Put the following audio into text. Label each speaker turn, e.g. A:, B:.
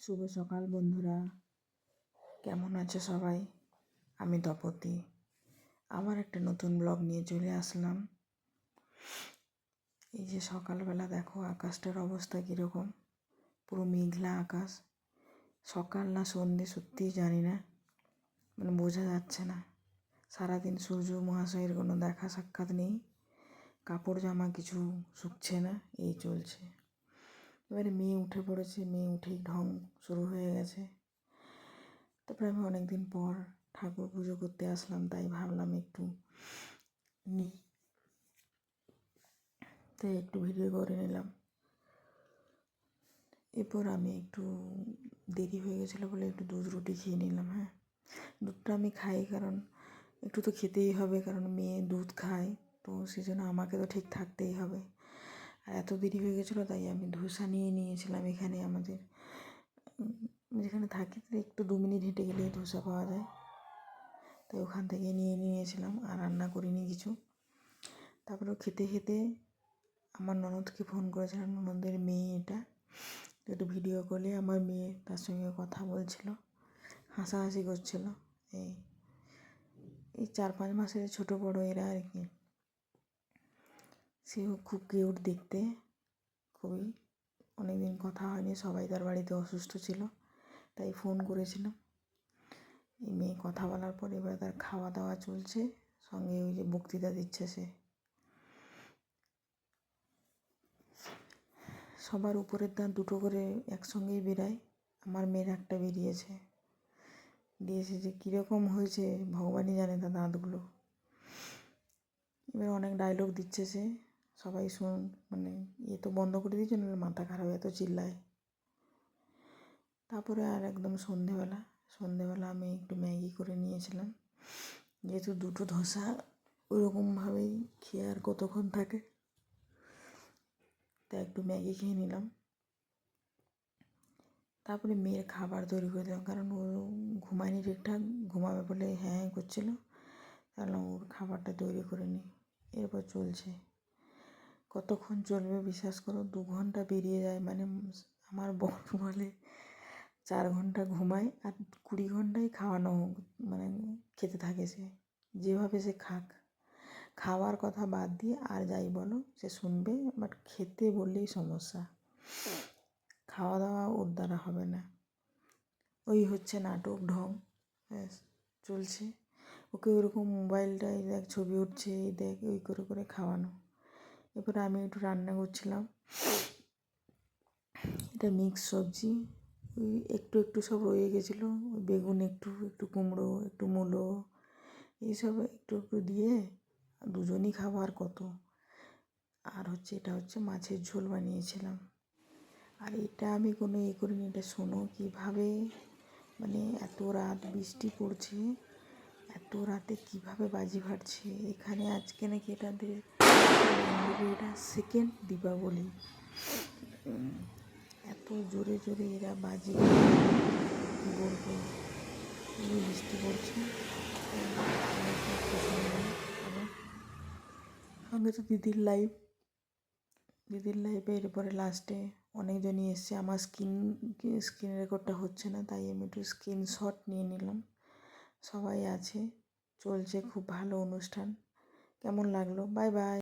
A: শুভ সকাল বন্ধুরা, কেমন আছো সবাই? আমি তপতি আবার একটা নতুন ব্লগ নিয়ে চলে আসলাম। এই যে সকালবেলা দেখো আকাশটার অবস্থা কীরকম, পুরো মেঘলা আকাশ। সকাল না সন্ধে সত্যিই জানি না, বোঝা যাচ্ছে না। সারাদিন সূর্য মহাশয়ের কোনো দেখা সাক্ষাৎ নেই, কাপড় জামা কিছু শুকছে না, এই চলছে। এবারে মেয়ে উঠে পড়েছে, মেয়ে উঠেই ঢং শুরু হয়ে গেছে। তারপরে আমি অনেক দিন পর ঠাকুর পুজো করতে আসলাম, তাই ভাবলাম একটু নিই, তাই একটু ভিডিও করে নিলাম। এরপর আমি একটু দেরি হয়ে গেছিলো বলে একটু দুধ রুটি খেয়ে নিলাম। হ্যাঁ, দুধটা আমি খাই কারণ একটু তো খেতেই হবে, কারণ মেয়ে দুধ খায়, তো সেই জন্য আমাকে তো ঠিক থাকতেই হবে। আর এত দেরি হয়ে গেছিলো তাই আমি ধোসা নিয়ে নিয়েছিলাম। এখানে আমাদের যেখানে থাকি একটু 2 মিনিট হেঁটে গেলেই ধোসা পাওয়া যায়, তাই ওখান থেকে নিয়ে নিয়েছিলাম, আর রান্না করিনি কিছু। তারপরেও খেতে খেতে আমার ননদকে ফোন করেছিলাম, ননদের মেয়ে এটা, একটু ভিডিও কলে আমার মেয়ে তার সঙ্গে কথা বলছিল, হাসাহাসি করছিল। এই 4-5 মাসের ছোটো বড়ো এরা আর কি। সেও খুব কিউট দেখতে, খুবই। অনেকদিন কথা হয়নি, সবাই তার বাড়িতে অসুস্থ ছিল, তাই ফোন করেছিলাম। এই মেয়ে কথা বলার পর এবার তার খাওয়া দাওয়া চলছে, সঙ্গে ওই যে বক্তৃতা দিচ্ছে সে। সবার উপরের দাঁত 2টো করে একসঙ্গেই বেরায়, আমার মেয়ের একটা বেরিয়েছে। দিয়েছে যে কীরকম হয়েছে ভগবানই জানে তার দাঁতগুলো। এবার অনেক ডায়লগ দিচ্ছে সে, সবাই তো বন্ধ করে দিয়েছে, নাহলে মাথা খারাপ, এত চিল্লায়। তারপরে আর একদম সন্ধেবেলা আমি একটু ম্যাগি করে নিয়েছিলাম, যেহেতু 2টো ধোসা ওরকমভাবেই খেয়ে আর কতক্ষণ থাকে, তাই একটু ম্যাগি খেয়ে নিলাম। তারপরে মেয়ের খাবার তৈরি করে দিলাম, কারণ ও ঘুমায়নি ঠিকঠাক, ঘুমাবে বলে হ্যাঁ করছিল, তাহলে ওর খাবারটা তৈরি করে নিই। এরপর চলছে, কতক্ষণ চলবে বিশ্বাস করো, 2 ঘন্টা বেরিয়ে যায়। আমার বর বলে 4 ঘন্টা ঘুমায় আর 20 ঘন্টায় খাওয়ানো, খেতে থাকে সে, যেভাবে সে খাওয়ার কথা বাদ দিয়ে আর যাই বলো সে শুনবে, বাট খেতে বললেই সমস্যা, খাওয়া দাওয়া ওর দ্বারা হবে না। ওই হচ্ছে নাটক ঢং, ব্যাস চলছে। ওকে ওরকম মোবাইলটাই দেখ ছবি উঠছে, এই দেখ, ওই করে করে খাওয়ানো। এরপরে আমি একটু রান্না করছিলাম, এটা মিক্স সবজি, ওই একটু একটু সব রয়ে গেছিলো, ওই বেগুন একটু একটু কুমড়ো একটু মূলো, এইসব একটু একটু দিয়ে দুজনই খাবো আর কত। আর এটা হচ্ছে মাছের ঝোল বানিয়েছিলাম। আর এটা আমি কোনো করিনি, এটা শোনো কীভাবে, এত রাত বৃষ্টি পড়ছে, এত রাতে কীভাবে বাজি ফাটছে এখানে। আজকে নাকি এটা 2nd দীপাবলি, এত জোরে জোরে এরা বাজি কী বলবো, বৃষ্টি পড়ছে। সঙ্গে তো দিদির লাইভে এরপরে লাস্টে অনেকজনই এসছে। আমার স্ক্রিন রেকর্ডটা হচ্ছে না, তাই আমি একটু স্ক্রিনশট নিয়ে নিলাম। সবাই আছে, চলছে খুব ভালো অনুষ্ঠান। কেমন লাগলো? Bye bye.